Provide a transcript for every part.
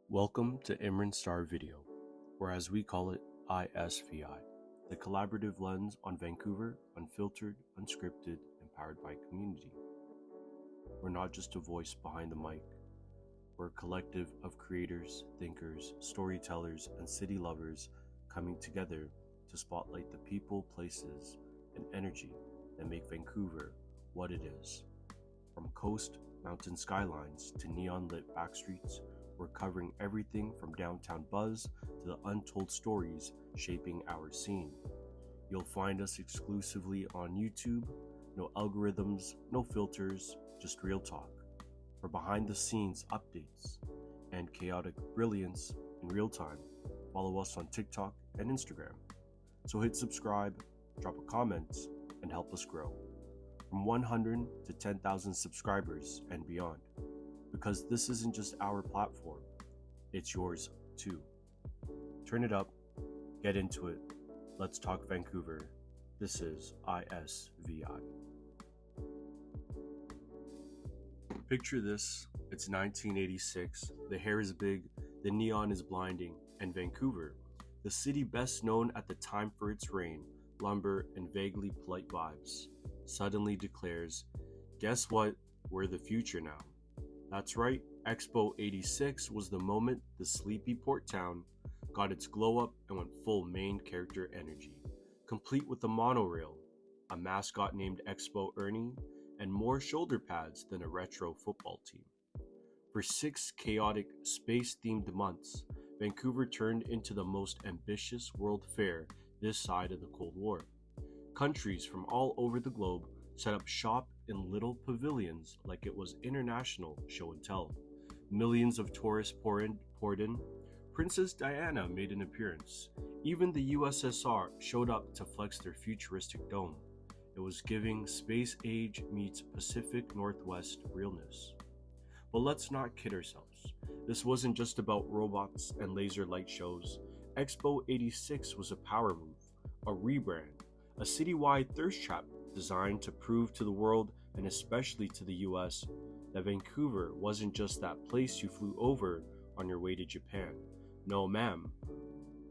Welcome to Imran Star Video, or as we call it, ISVI, the collaborative lens on Vancouver, unfiltered, unscripted, and powered by community. We're not just a voice behind the mic. We're a collective of creators, thinkers, storytellers, and city lovers coming together to spotlight the people, places, and energy that make Vancouver what it is. From coast, mountain skylines to neon-lit backstreets, we're covering everything from downtown buzz to the untold stories shaping our scene. You'll find us exclusively on YouTube. No algorithms, no filters, just real talk. For behind the scenes updates and chaotic brilliance in real time, follow us on TikTok and Instagram. So hit subscribe, drop a comment, and help us grow. From 100 to 10,000 subscribers and beyond. Because this isn't just our platform, it's yours too. Turn it up, get into it. Let's talk Vancouver. This is ISVI. Picture this, it's 1986, the hair is big, the neon is blinding, and Vancouver, the city best known at the time for its rain, lumber, and vaguely polite vibes, suddenly declares, guess what, we're the future now. That's right, Expo 86 was the moment the sleepy port town got its glow up and went full main character energy, complete with a monorail, a mascot named Expo Ernie, and more shoulder pads than a retro football team. For 6 chaotic, space-themed months, Vancouver turned into the most ambitious world fair this side of the Cold War. Countries from all over the globe set up shop in little pavilions like it was international show and tell. Millions of tourists poured in. Princess Diana made an appearance. Even the USSR showed up to flex their futuristic dome. It was giving space age meets Pacific Northwest realness. But let's not kid ourselves. This wasn't just about robots and laser light shows. Expo 86 was a power move, a rebrand, a citywide thirst trap designed to prove to the world, and especially to the US, that Vancouver wasn't just that place you flew over on your way to Japan. No, ma'am.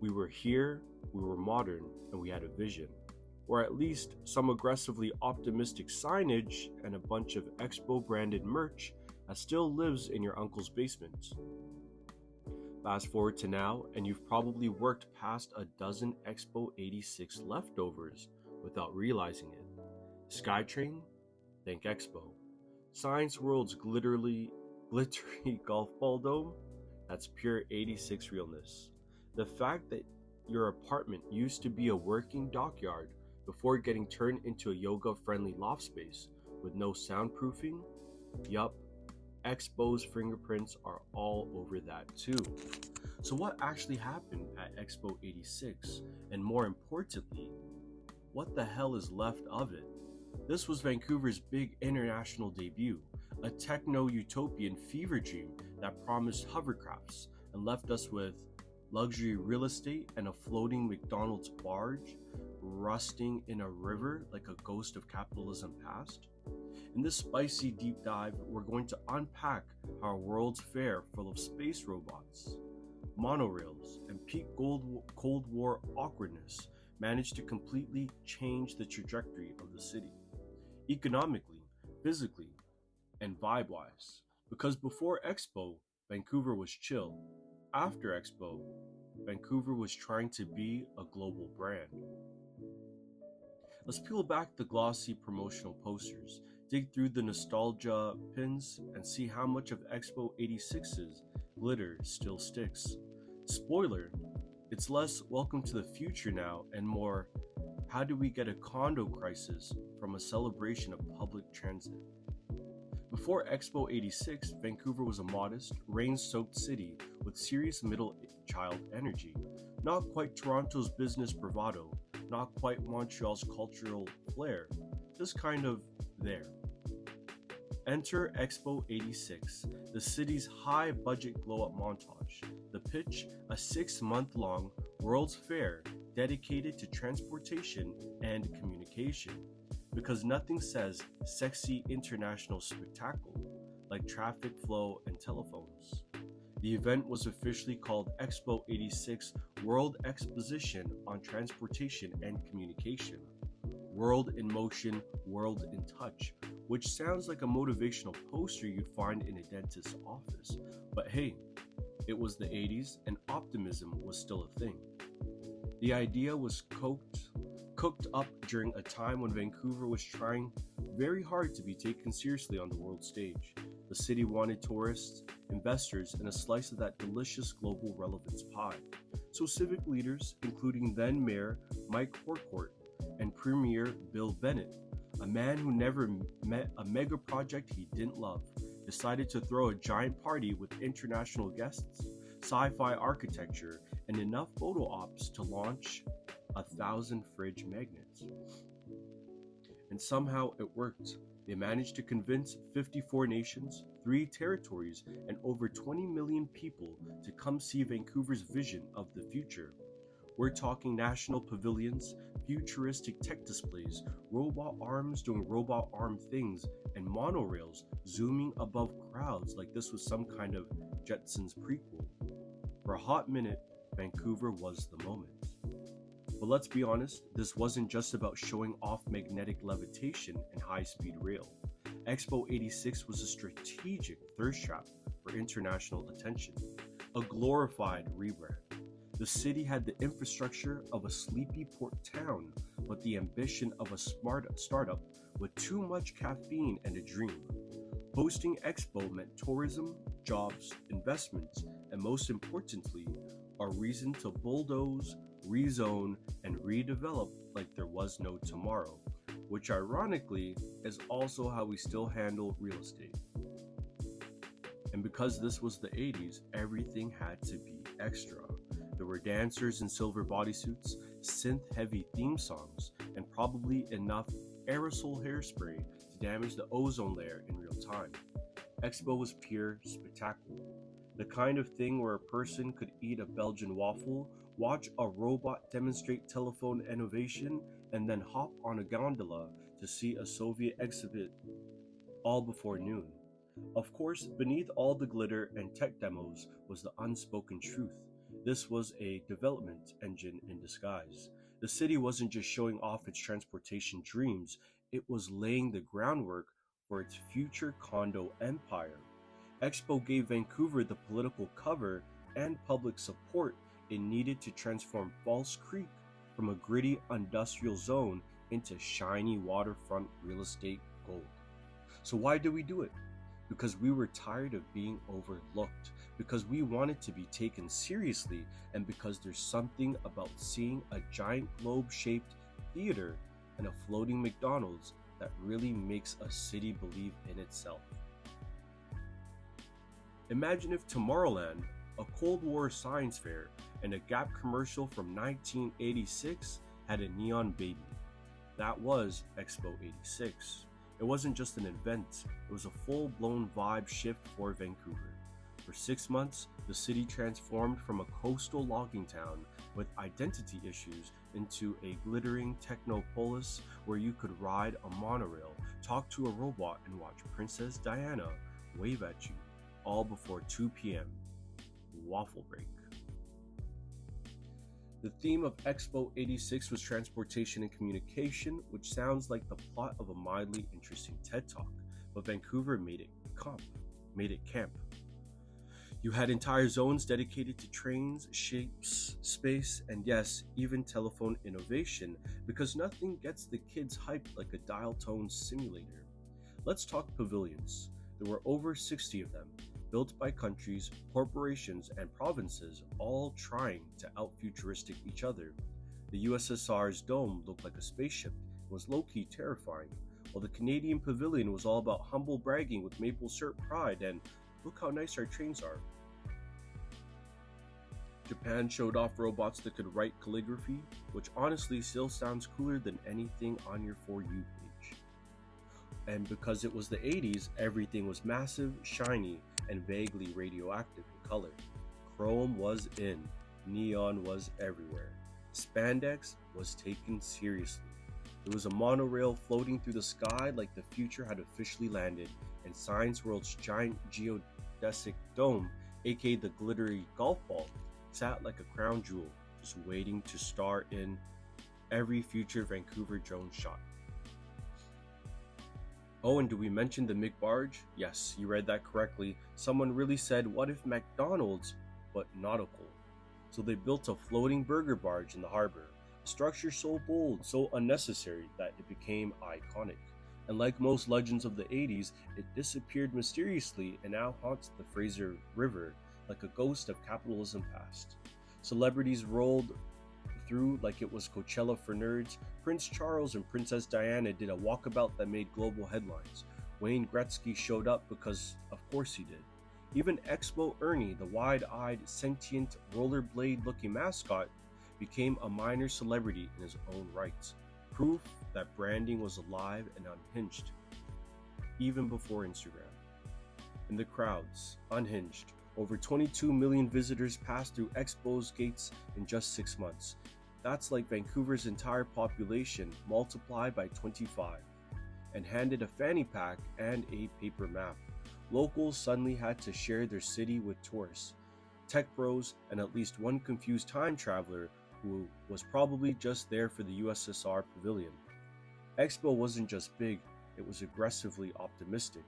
We were here, we were modern, and we had a vision. Or at least some aggressively optimistic signage and a bunch of Expo-branded merch that still lives in your uncle's basement. Fast forward to now, and you've probably worked past a dozen Expo 86 leftovers without realizing it. Skytrain? Think Expo. Science World's glittery golf ball dome? That's pure 86 realness. The fact that your apartment used to be a working dockyard before getting turned into a yoga-friendly loft space with no soundproofing? Yup, Expo's fingerprints are all over that too. So what actually happened at Expo 86? And more importantly, what the hell is left of it? This was Vancouver's big international debut, a techno-utopian fever dream that promised hovercrafts and left us with luxury real estate and a floating McDonald's barge rusting in a river like a ghost of capitalism past. In this spicy deep dive, we're going to unpack how a world's fair full of space robots, monorails, and peak Cold War awkwardness managed to completely change the trajectory of the city. Economically, physically, and vibe-wise. Because before Expo, Vancouver was chill. After Expo, Vancouver was trying to be a global brand. Let's peel back the glossy promotional posters, dig through the nostalgia pins, and see how much of Expo 86's glitter still sticks. Spoiler, it's less welcome to the future now and more how do we get a condo crisis from a celebration of public transit. Before Expo 86, Vancouver was a modest, rain-soaked city with serious middle-child energy. Not quite Toronto's business bravado, not quite Montreal's cultural flair, just kind of there. Enter Expo 86, the city's high-budget glow-up montage. The pitch, a 6-month-long World's Fair dedicated to transportation and communication. Because nothing says sexy international spectacle like traffic flow and telephones. The event was officially called Expo 86 World Exposition on Transportation and Communication. World in Motion, World in Touch, which sounds like a motivational poster you'd find in a dentist's office. But hey, it was the 80s and optimism was still a thing. The idea was cooked up during a time when Vancouver was trying very hard to be taken seriously on the world stage. The city wanted tourists, investors, and a slice of that delicious global relevance pie. So civic leaders, including then Mayor Mike Horcourt and Premier Bill Bennett, a man who never met a mega project he didn't love, decided to throw a giant party with international guests, sci-fi architecture, and enough photo ops to launch 1,000 fridge magnets. And somehow it worked. They managed to convince 54 nations, 3 territories, and over 20 million people to come see Vancouver's vision of the future. We're talking national pavilions, futuristic tech displays, robot arms doing robot arm things, and monorails zooming above crowds like this was some kind of Jetsons prequel. For a hot minute, Vancouver was the moment. But let's be honest, this wasn't just about showing off magnetic levitation and high-speed rail. Expo 86 was a strategic thirst trap for international attention, a glorified rebrand. The city had the infrastructure of a sleepy port town, but the ambition of a smart startup with too much caffeine and a dream. Hosting Expo meant tourism, jobs, investments, and most importantly, a reason to bulldoze, rezone, and redevelop like there was no tomorrow, which ironically is also how we still handle real estate. And because this was the 80s, everything had to be extra. There were dancers in silver bodysuits, synth-heavy theme songs, and probably enough aerosol hairspray to damage the ozone layer in real time. Expo was pure spectacle. The kind of thing where a person could eat a Belgian waffle, watch a robot demonstrate telephone innovation, and then hop on a gondola to see a Soviet exhibit all before noon. Of course, beneath all the glitter and tech demos was the unspoken truth. This was a development engine in disguise. The city wasn't just showing off its transportation dreams, it was laying the groundwork for its future condo empire. Expo gave Vancouver the political cover and public support it needed to transform False Creek from a gritty industrial zone into shiny waterfront real estate gold. So why did we do it? Because we were tired of being overlooked, because we wanted to be taken seriously, and because there's something about seeing a giant globe-shaped theater and a floating McDonald's that really makes a city believe in itself. Imagine if Tomorrowland, a Cold War science fair, and a Gap commercial from 1986 had a neon baby. That was Expo 86. It wasn't just an event, it was a full-blown vibe shift for Vancouver. For 6 months, the city transformed from a coastal logging town with identity issues into a glittering technopolis where you could ride a monorail, talk to a robot, and watch Princess Diana wave at you, all before 2 p.m. Waffle break. The theme of Expo 86 was transportation and communication, which sounds like the plot of a mildly interesting TED Talk, but Vancouver made it camp. You had entire zones dedicated to trains, shapes, space, and yes, even telephone innovation, because nothing gets the kids hyped like a dial tone simulator. Let's talk pavilions. There were over 60 of them, built by countries, corporations, and provinces, all trying to out-futuristic each other. The USSR's dome looked like a spaceship and was low-key terrifying, while the Canadian pavilion was all about humble bragging with maple syrup pride and look how nice our trains are. Japan showed off robots that could write calligraphy, which honestly still sounds cooler than anything on your For You page. And because it was the 80s, everything was massive, shiny, and vaguely radioactive in color. Chrome was in, neon was everywhere. Spandex was taken seriously. There was a monorail floating through the sky like the future had officially landed, and Science World's giant geodesic dome aka the glittery golf ball, sat like a crown jewel, just waiting to star in every future Vancouver drone shot. Oh, and do we mention the McBarge? Yes, you read that correctly. Someone really said, what if McDonald's, but nautical? So they built a floating burger barge in the harbor, a structure so bold, so unnecessary that it became iconic. And like most legends of the 80s, it disappeared mysteriously and now haunts the Fraser River like a ghost of capitalism past. Celebrities rolled through like it was Coachella for nerds. Prince Charles and Princess Diana did a walkabout that made global headlines. Wayne Gretzky showed up because, of course, he did. Even Expo Ernie, the wide-eyed, sentient, rollerblade-looking mascot, became a minor celebrity in his own right. Proof that branding was alive and unhinged, even before Instagram. And the crowds, unhinged. Over 22 million visitors passed through Expo's gates in just 6 months. That's like Vancouver's entire population multiplied by 25, and handed a fanny pack and a paper map. Locals suddenly had to share their city with tourists, tech bros, and at least one confused time traveler who was probably just there for the USSR pavilion. Expo wasn't just big, it was aggressively optimistic.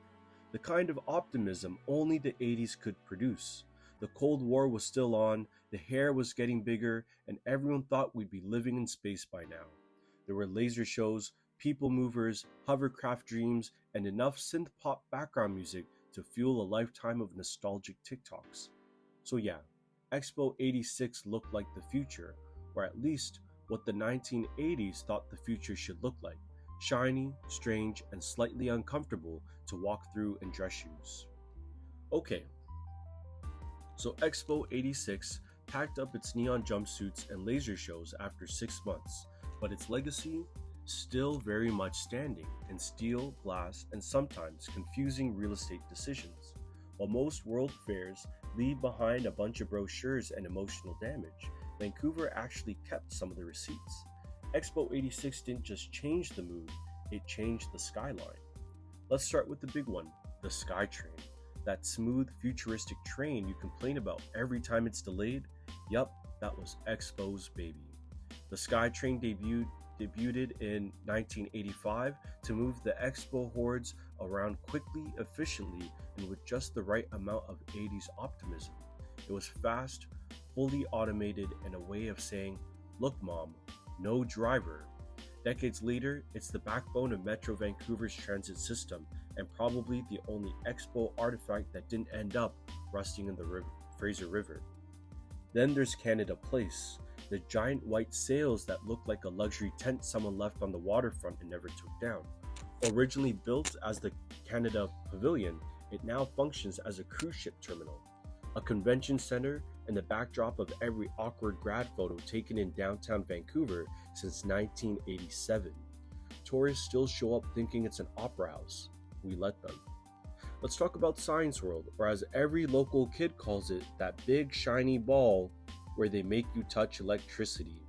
The kind of optimism only the 80s could produce. The Cold War was still on, the hair was getting bigger, and everyone thought we'd be living in space by now. There were laser shows, people movers, hovercraft dreams, and enough synth pop background music to fuel a lifetime of nostalgic TikToks. So yeah, Expo 86 looked like the future, or at least what the 1980s thought the future should look like. Shiny, strange, and slightly uncomfortable to walk through in dress shoes. Okay, so Expo 86 packed up its neon jumpsuits and laser shows after 6 months, but its legacy still very much standing in steel, glass, and sometimes confusing real estate decisions. While most world fairs leave behind a bunch of brochures and emotional damage, Vancouver actually kept some of the receipts. Expo 86 didn't just change the mood, it changed the skyline. Let's start with the big one, the Skytrain. That smooth, futuristic train you complain about every time it's delayed? Yup, that was Expo's baby. The Skytrain debuted in 1985 to move the Expo hordes around quickly, efficiently, and with just the right amount of 80s optimism. It was fast, fully automated, and a way of saying, look mom, no driver. Decades later, it's the backbone of Metro Vancouver's transit system and probably the only Expo artifact that didn't end up rusting in the Fraser River. Then there's Canada Place, the giant white sails that look like a luxury tent someone left on the waterfront and never took down. Originally built as the Canada Pavilion, it now functions as a cruise ship terminal, a convention center, and the backdrop of every awkward grad photo taken in downtown Vancouver since 1987. Tourists still show up thinking it's an opera house. We let them. Let's talk about Science World, or as every local kid calls it, that big shiny ball where they make you touch electricity.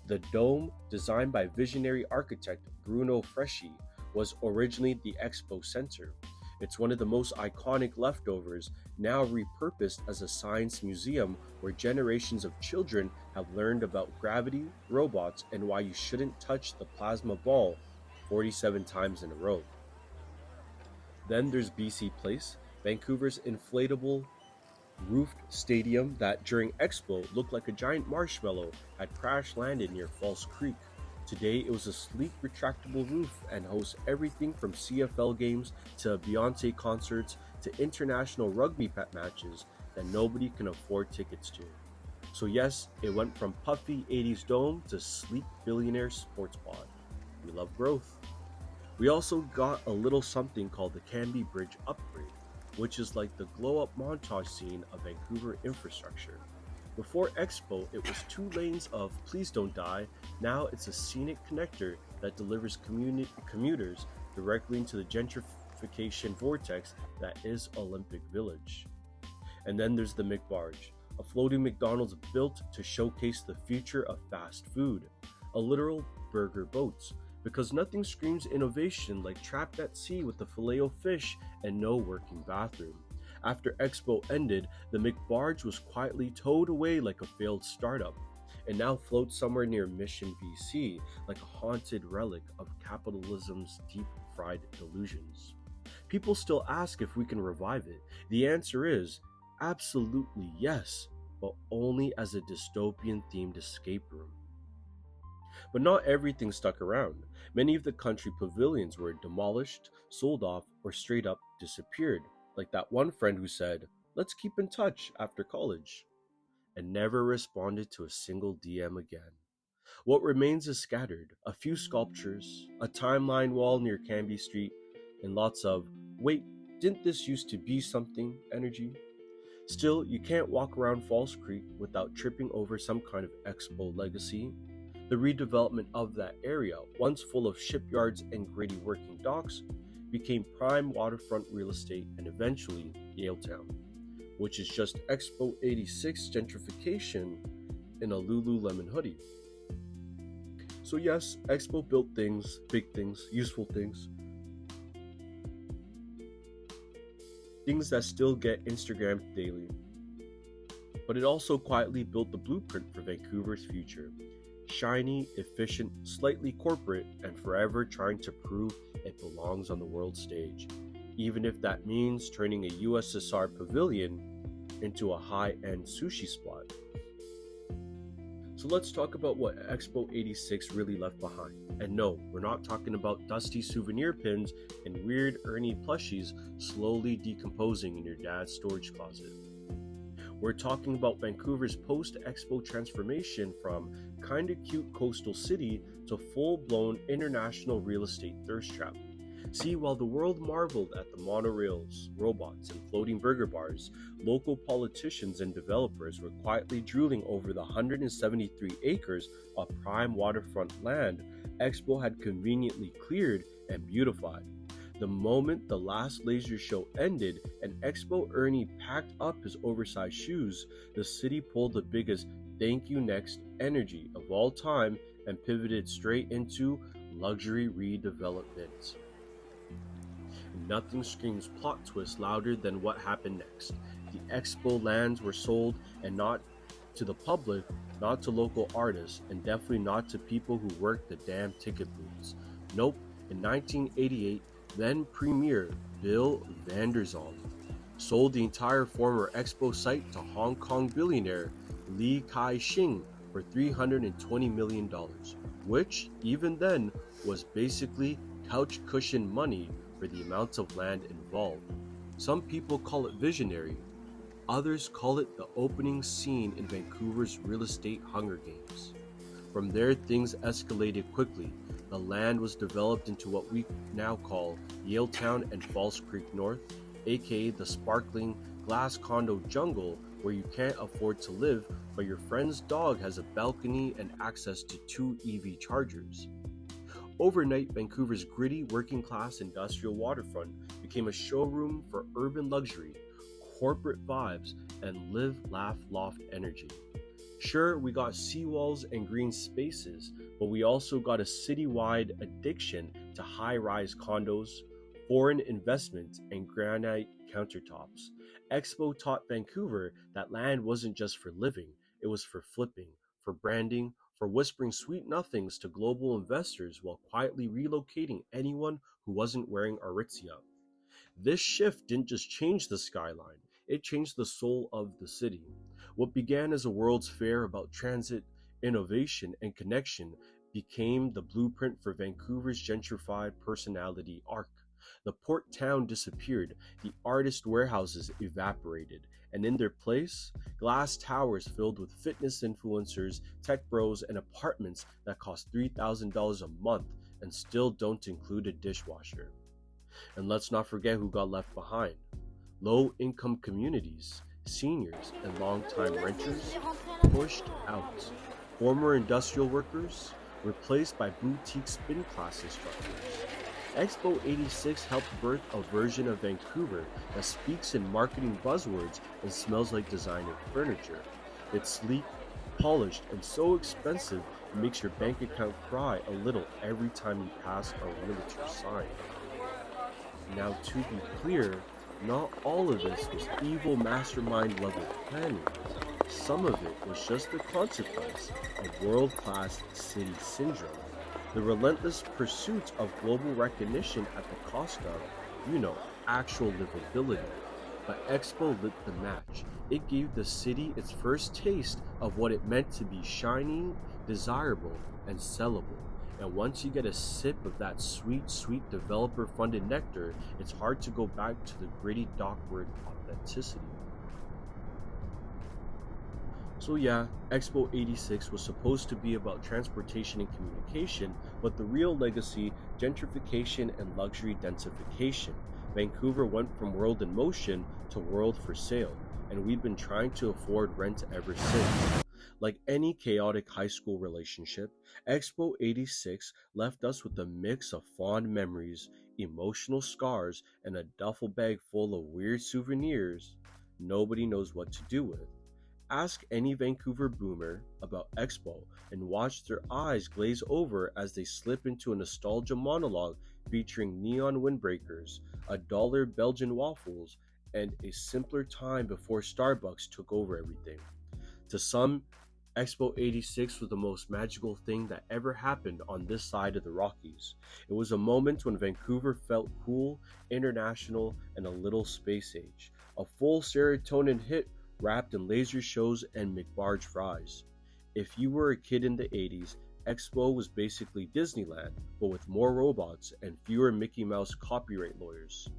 The dome, designed by visionary architect Bruno Freschi, was originally the Expo Center. It's one of the most iconic leftovers, now repurposed as a science museum where generations of children have learned about gravity, robots, and why you shouldn't touch the plasma ball 47 times in a row. Then there's BC Place, Vancouver's inflatable roofed stadium that during Expo looked like a giant marshmallow had crash landed near False Creek. Today it was a sleek retractable roof and hosts everything from CFL games to Beyonce concerts to international rugby matches that nobody can afford tickets to. So yes, it went from puffy 80s dome to sleek billionaire sports pod. We love growth. We also got a little something called the Canby Bridge Upgrade, which is like the glow-up montage scene of Vancouver infrastructure. Before Expo, it was 2 lanes of Please Don't Die. Now it's a scenic connector that delivers commuters directly into the gentrification vortex that is Olympic Village. And then there's the McBarge, a floating McDonald's built to showcase the future of fast food, a literal burger boat, because nothing screams innovation like trapped at sea with the filet-o-fish and no working bathroom. After Expo ended, the McBarge was quietly towed away like a failed startup, and now floats somewhere near Mission, BC, like a haunted relic of capitalism's deep fried delusions. People still ask if we can revive it. The answer is absolutely yes, but only as a dystopian themed escape room. But not everything stuck around. Many of the country pavilions were demolished, sold off, or straight up disappeared, like that one friend who said, "Let's keep in touch after college," and never responded to a single DM again. What remains is scattered: a few sculptures, a timeline wall near Canby Street, and lots of, "Wait, didn't this used to be something" energy. Still, you can't walk around Falls Creek without tripping over some kind of Expo legacy. The redevelopment of that area, once full of shipyards and gritty working docks, became prime waterfront real estate and eventually Yaletown, which is just Expo 86 gentrification in a Lululemon hoodie. So yes, Expo built things, big things, useful things, things that still get Instagrammed daily. But it also quietly built the blueprint for Vancouver's future. Shiny, efficient, slightly corporate, and forever trying to prove it belongs on the world stage, even if that means turning a USSR pavilion into a high-end sushi spot. So let's talk about what Expo 86 really left behind. And no, we're not talking about dusty souvenir pins and weird Ernie plushies slowly decomposing in your dad's storage closet. We're talking about Vancouver's post-Expo transformation from kinda cute coastal city to full-blown international real estate thirst trap. See, while the world marveled at the monorails, robots, and floating burger bars, local politicians and developers were quietly drooling over the 173 acres of prime waterfront land Expo had conveniently cleared and beautified. The moment the last laser show ended and Expo Ernie packed up his oversized shoes, the city pulled the biggest "thank you next" energy of all time and pivoted straight into luxury redevelopment. Nothing screams plot twist louder than what happened next. The Expo lands were sold, and not to the public, not to local artists, and definitely not to people who worked the damn ticket booths. Nope, in 1988, then Premier Bill Vanderzalm sold the entire former Expo site to Hong Kong billionaire Li Ka-shing for $320 million, which, even then, was basically couch cushion money for the amounts of land involved. Some people call it visionary, others call it the opening scene in Vancouver's real estate Hunger Games. From there, things escalated quickly. The land was developed into what we now call Yaletown and Falls Creek North, aka the sparkling glass condo jungle where you can't afford to live, but your friend's dog has a balcony and access to 2 EV chargers. Overnight, Vancouver's gritty working-class industrial waterfront became a showroom for urban luxury, corporate vibes, and live, laugh, loft energy. Sure, we got seawalls and green spaces, but we also got a citywide addiction to high-rise condos, foreign investment, and granite countertops. Expo taught Vancouver that land wasn't just for living, it was for flipping, for branding, for whispering sweet nothings to global investors while quietly relocating anyone who wasn't wearing Aritzia. This shift didn't just change the skyline, it changed the soul of the city. What began as a World's Fair about transit, innovation, and connection became the blueprint for Vancouver's gentrified personality arc. The port town disappeared, the artist warehouses evaporated, and in their place, glass towers filled with fitness influencers, tech bros, and apartments that cost $3,000 a month and still don't include a dishwasher. And let's not forget who got left behind. Low-income communities, seniors, and long-time renters pushed out. Former industrial workers replaced by boutique spin class instructors. Expo 86 helped birth a version of Vancouver that speaks in marketing buzzwords and smells like designer furniture. It's sleek, polished, and so expensive it makes your bank account cry a little every time you pass a realtor sign. Now, to be clear, Not all of this was evil mastermind level planning. Some of it was just the consequence of world-class city syndrome, the relentless pursuit of global recognition at the cost of, actual livability. But Expo lit the match. It gave the city its first taste of what it meant to be shiny, desirable, and sellable. And once you get a sip of that sweet, sweet developer funded nectar, it's hard to go back to the gritty dockward authenticity. So, yeah, Expo 86 was supposed to be about transportation and communication, but the real legacy, gentrification and luxury densification. Vancouver went from world in motion to world for sale, and we've been trying to afford rent ever since. Like any chaotic high school relationship, Expo 86 left us with a mix of fond memories, emotional scars, and a duffel bag full of weird souvenirs nobody knows what to do with. Ask any Vancouver boomer about Expo and watch their eyes glaze over as they slip into a nostalgia monologue featuring neon windbreakers, $1 Belgian waffles, and a simpler time before Starbucks took over everything. To some, Expo 86 was the most magical thing that ever happened on this side of the Rockies. It was a moment when Vancouver felt cool, international, and a little space age. A full serotonin hit wrapped in laser shows and McBarge fries. If you were a kid in the 80s, Expo was basically Disneyland, but with more robots and fewer Mickey Mouse copyright lawyers.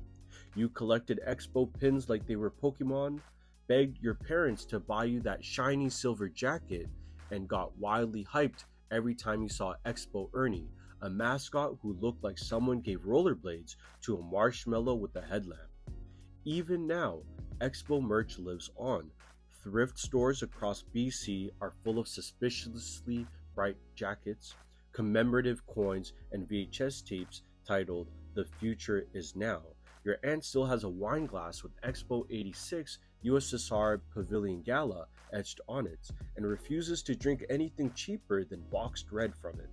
You collected Expo pins like they were Pokemon, begged your parents to buy you that shiny silver jacket, and got wildly hyped every time you saw Expo Ernie, a mascot who looked like someone gave rollerblades to a marshmallow with a headlamp. Even now, Expo merch lives on. Thrift stores across BC are full of suspiciously bright jackets, commemorative coins, and VHS tapes titled "The Future Is Now." Your aunt still has a wine glass with Expo 86 USSR Pavilion Gala etched on it, and refuses to drink anything cheaper than boxed red from it.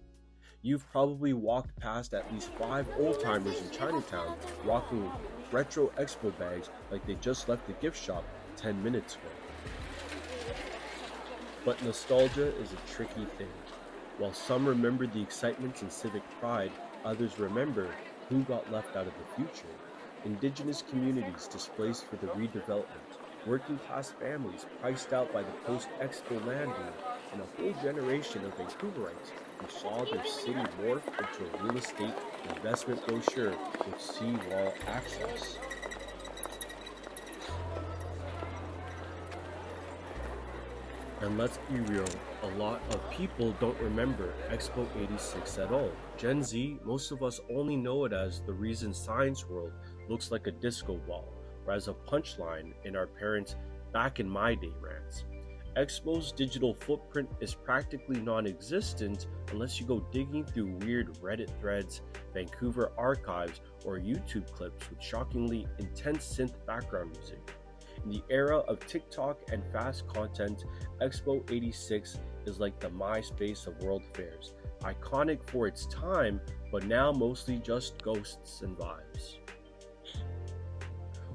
You've probably walked past at least 5 old-timers in Chinatown rocking retro Expo bags like they just left the gift shop 10 minutes ago. But nostalgia is a tricky thing. While some remember the excitement and civic pride, others remember who got left out of the future. Indigenous communities displaced for the redevelopment, working class families priced out by the post-Expo land boom, and a whole generation of Vancouverites who saw their city morph into a real estate investment brochure with seawall access. And let's be real, a lot of people don't remember Expo 86 at all. Gen Z, most of us only know it as the reason Science World looks like a disco ball, or as a punchline in our parents' back in my day rants. Expo's digital footprint is practically non-existent unless you go digging through weird Reddit threads, Vancouver archives, or YouTube clips with shockingly intense synth background music. In the era of TikTok and fast content, Expo 86 is like the MySpace of world fairs, iconic for its time, but now mostly just ghosts and vibes.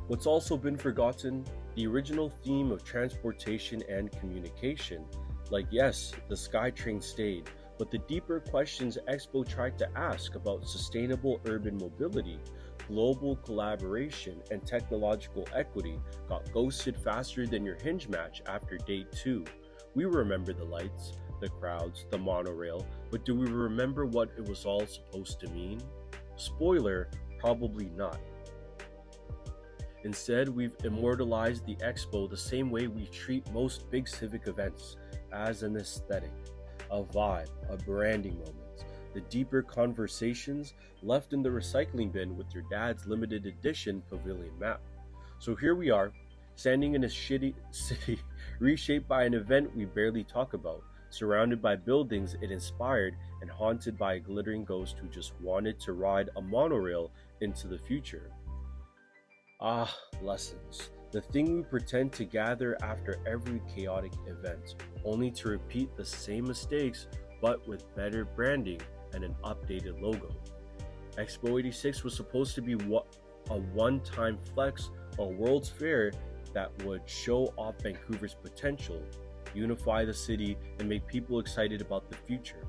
What's also been forgotten? The original theme of transportation and communication. Like, yes, the Skytrain stayed, but the deeper questions Expo tried to ask about sustainable urban mobility, global collaboration, and technological equity got ghosted faster than your hinge match after day 2. We remember the lights, the crowds, the monorail, but do we remember what it was all supposed to mean? Spoiler, probably not. Instead, we've immortalized the Expo the same way we treat most big civic events, as an aesthetic, a vibe, a branding moment. The deeper conversations left in the recycling bin with your dad's limited edition pavilion map. So here we are, standing in a shitty city, reshaped by an event we barely talk about, surrounded by buildings it inspired, and haunted by a glittering ghost who just wanted to ride a monorail into the future. Ah, lessons. The thing we pretend to gather after every chaotic event, only to repeat the same mistakes but with better branding and an updated logo. Expo 86 was supposed to be a one-time flex a World's Fair that would show off Vancouver's potential, unify the city, and make people excited about the future.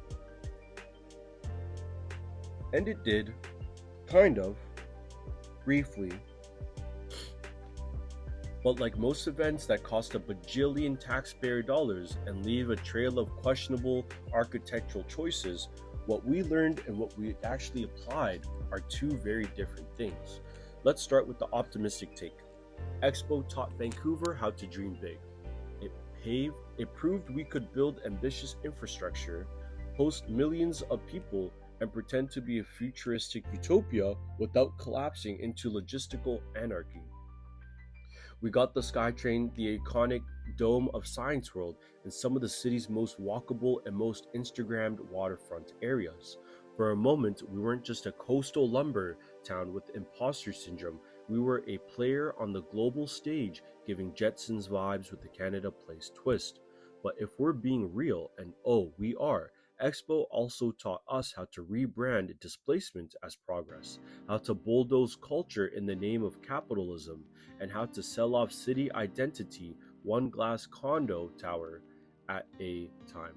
And it did, kind of, briefly. But like most events that cost a bajillion taxpayer dollars and leave a trail of questionable architectural choices, what we learned and what we actually applied are two very different things. Let's start with the optimistic take. Expo taught Vancouver how to dream big. It proved we could build ambitious infrastructure, host millions of people, and pretend to be a futuristic utopia without collapsing into logistical anarchy. We got the Skytrain, the iconic dome of Science World, and some of the city's most walkable and most Instagrammed waterfront areas. For a moment, we weren't just a coastal lumber town with imposter syndrome. We were a player on the global stage, giving Jetsons vibes with the Canada Place twist. But if we're being real, and oh, we are, Expo also taught us how to rebrand displacement as progress, how to bulldoze culture in the name of capitalism, and how to sell off city identity one glass condo tower at a time.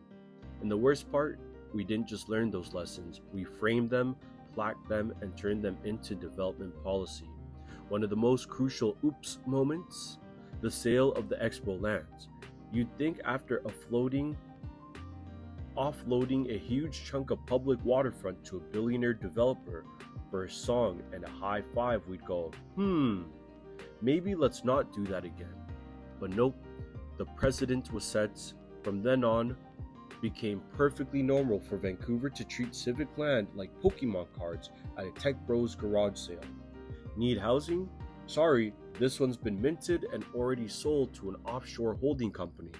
And the worst part, we didn't just learn those lessons, we framed them, plaqued them, and turned them into development policy. One of the most crucial oops moments, the sale of the Expo lands. You'd think after offloading a huge chunk of public waterfront to a billionaire developer for a song and a high five, we'd go, maybe let's not do that again. But nope, the precedent was set. From then on, became perfectly normal for Vancouver to treat civic land like Pokemon cards at a Tech Bros garage sale. Need housing? Sorry, this one's been minted and already sold to an offshore holding company.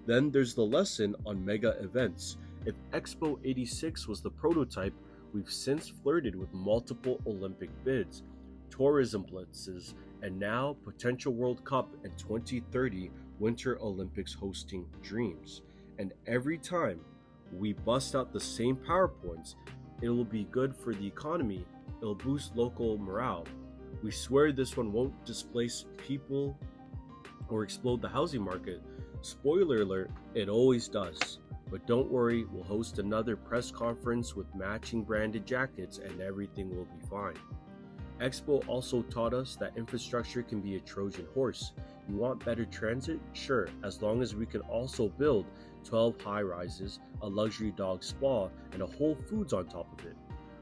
Then there's the lesson on mega events. If Expo 86 was the prototype, we've since flirted with multiple Olympic bids, tourism blitzes, and now potential World Cup and 2030 Winter Olympics hosting dreams. And every time we bust out the same PowerPoints, it will be good for the economy, it'll boost local morale. We swear this one won't displace people or explode the housing market. Spoiler alert, it always does. But don't worry, we'll host another press conference with matching branded jackets and everything will be fine. Expo also taught us that infrastructure can be a Trojan horse. You want better transit? Sure, as long as we can also build 12 high-rises, a luxury dog spa, and a Whole Foods on top of it.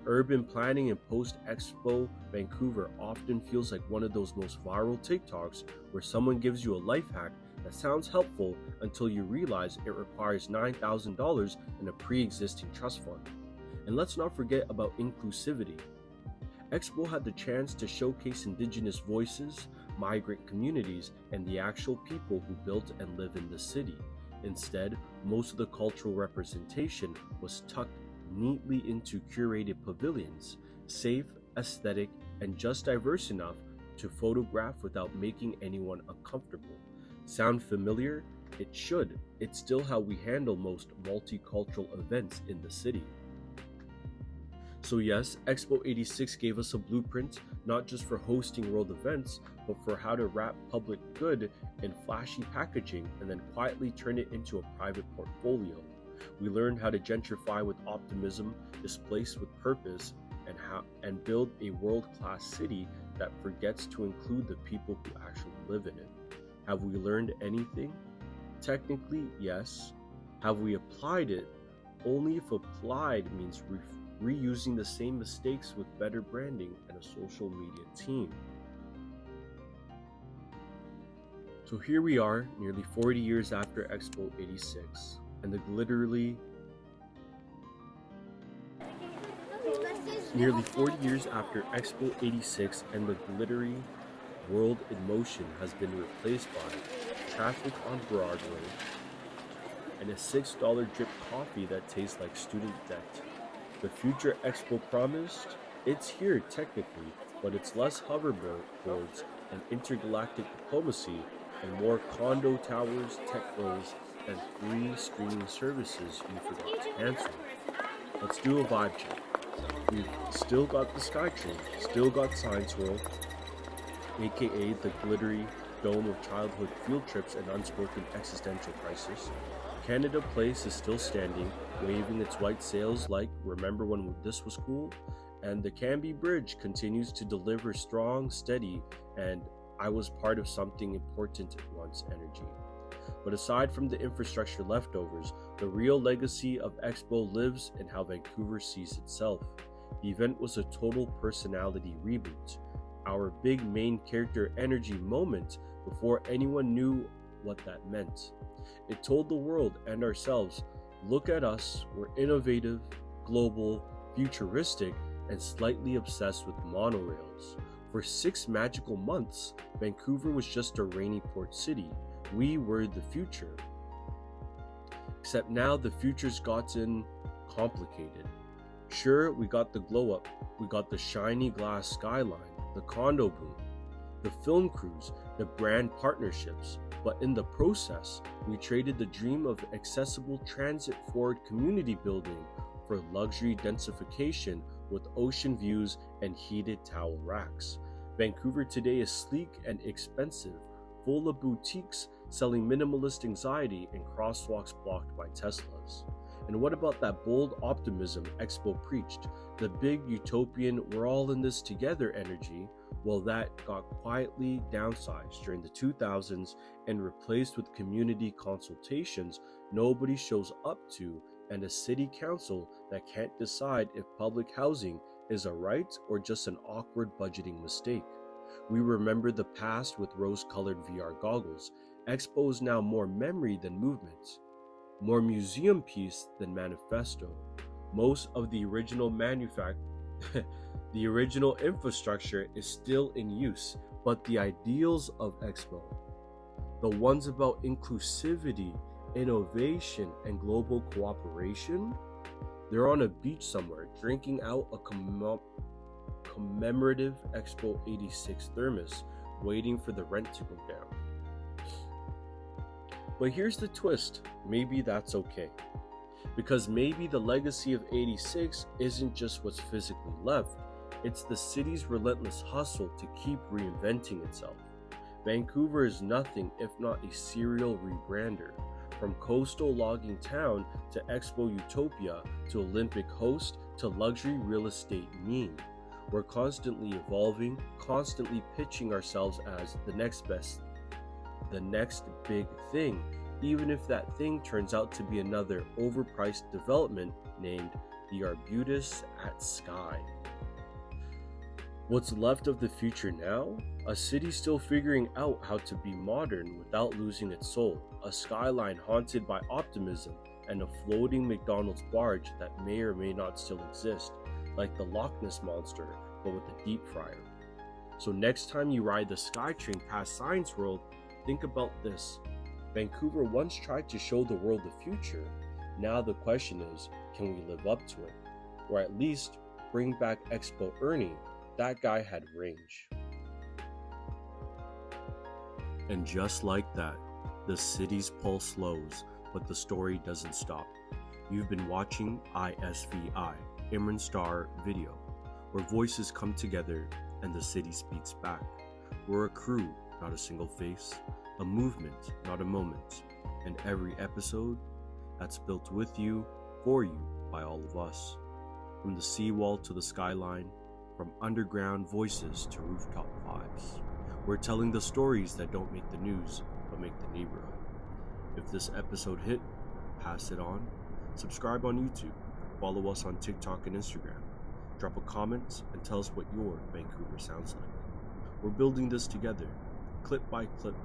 Urban planning in post-Expo Vancouver often feels like one of those most viral TikToks where someone gives you a life hack that sounds helpful until you realize it requires $9,000 in a pre-existing trust fund. And let's not forget about inclusivity. Expo had the chance to showcase Indigenous voices, migrant communities, and the actual people who built and live in the city. Instead, most of the cultural representation was tucked neatly into curated pavilions, safe, aesthetic, and just diverse enough to photograph without making anyone uncomfortable. Sound familiar? It should. It's still how we handle most multicultural events in the city. So yes, Expo 86 gave us a blueprint, not just for hosting world events, but for how to wrap public good in flashy packaging and then quietly turn it into a private portfolio. We learned how to gentrify with optimism, displace with purpose, and build a world-class city that forgets to include the people who actually live in it. Have we learned anything? Technically, yes. Have we applied it? Only if applied means reusing the same mistakes with better branding and a social media team. So here we are, nearly 40 years after Expo 86, and nearly 40 years after Expo 86 and the glittery world in motion has been replaced by traffic on Broadway and a $6 drip coffee that tastes like student debt. The future Expo promised? It's here technically, but it's less hoverboards and intergalactic diplomacy and more condo towers, tech bros, and free streaming services you forgot to cancel. Let's do a vibe check. We've still got the Skytrain, still got Science World, aka the glittery dome of childhood field trips and unspoken existential crisis, Canada Place is still standing, waving its white sails like, remember when this was cool? And the Canby Bridge continues to deliver strong, steady, and I was part of something important once energy. But aside from the infrastructure leftovers, the real legacy of Expo lives in how Vancouver sees itself. The event was a total personality reboot, our big main character energy moment before anyone knew what that meant. It told the world and ourselves, look at us, we're innovative, global, futuristic, and slightly obsessed with monorails. For 6 magical months, Vancouver was just a rainy port city. We were the future. Except now the future's gotten complicated. Sure, we got the glow up, we got the shiny glass skyline, the condo boom, the film crews, the brand partnerships, but in the process, we traded the dream of accessible transit-forward community building for luxury densification with ocean views and heated towel racks. Vancouver today is sleek and expensive, full of boutiques selling minimalist anxiety and crosswalks blocked by Teslas. And what about that bold optimism Expo preached, the big utopian we're all in this together energy? Well, that got quietly downsized during the 2000s and replaced with community consultations nobody shows up to and a city council that can't decide if public housing is a right or just an awkward budgeting mistake. We remember the past with rose-colored VR goggles. Expo is now more memory than movement, more museum piece than manifesto. Most of the original the original infrastructure is still in use, but the ideals of Expo, the ones about inclusivity, innovation, and global cooperation, they're on a beach somewhere drinking out a commemorative Expo 86 thermos, waiting for the rent to go down. But here's the twist, maybe that's okay. Because maybe the legacy of 86 isn't just what's physically left, it's the city's relentless hustle to keep reinventing itself. Vancouver is nothing if not a serial rebrander. From coastal logging town to Expo Utopia to Olympic host to luxury real estate meme. We're constantly evolving, constantly pitching ourselves as the next best, the next big thing, even if that thing turns out to be another overpriced development named the Arbutus at Sky. What's left of the future now? A city still figuring out how to be modern without losing its soul, a skyline haunted by optimism, and a floating McDonald's barge that may or may not still exist, like the Loch Ness Monster, but with a deep fryer. So next time you ride the Skytrain past Science World, think about this. Vancouver once tried to show the world the future. Now the question is, can we live up to it? Or at least bring back Expo Ernie. That guy had range. And just like that, the city's pulse slows, but the story doesn't stop. You've been watching ISVI, Imran Star Video, where voices come together and the city speaks back. We're a crew, not a single face, a movement, not a moment, and every episode that's built with you, for you, by all of us. From the seawall to the skyline, from underground voices to rooftop vibes. We're telling the stories that don't make the news, but make the neighborhood. If this episode hit, pass it on. Subscribe on YouTube. Follow us on TikTok and Instagram. Drop a comment and tell us what your Vancouver sounds like. We're building this together, clip by clip,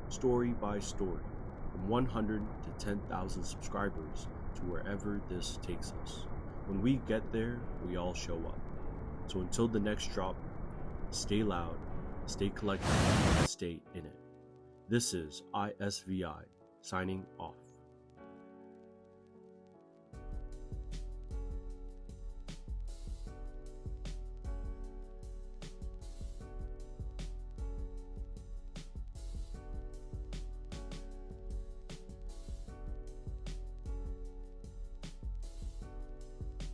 story by story, from 100 to 10,000 subscribers to wherever this takes us. When we get there, we all show up. So until the next drop, stay loud, stay collected, and stay in it. This is ISVI, signing off.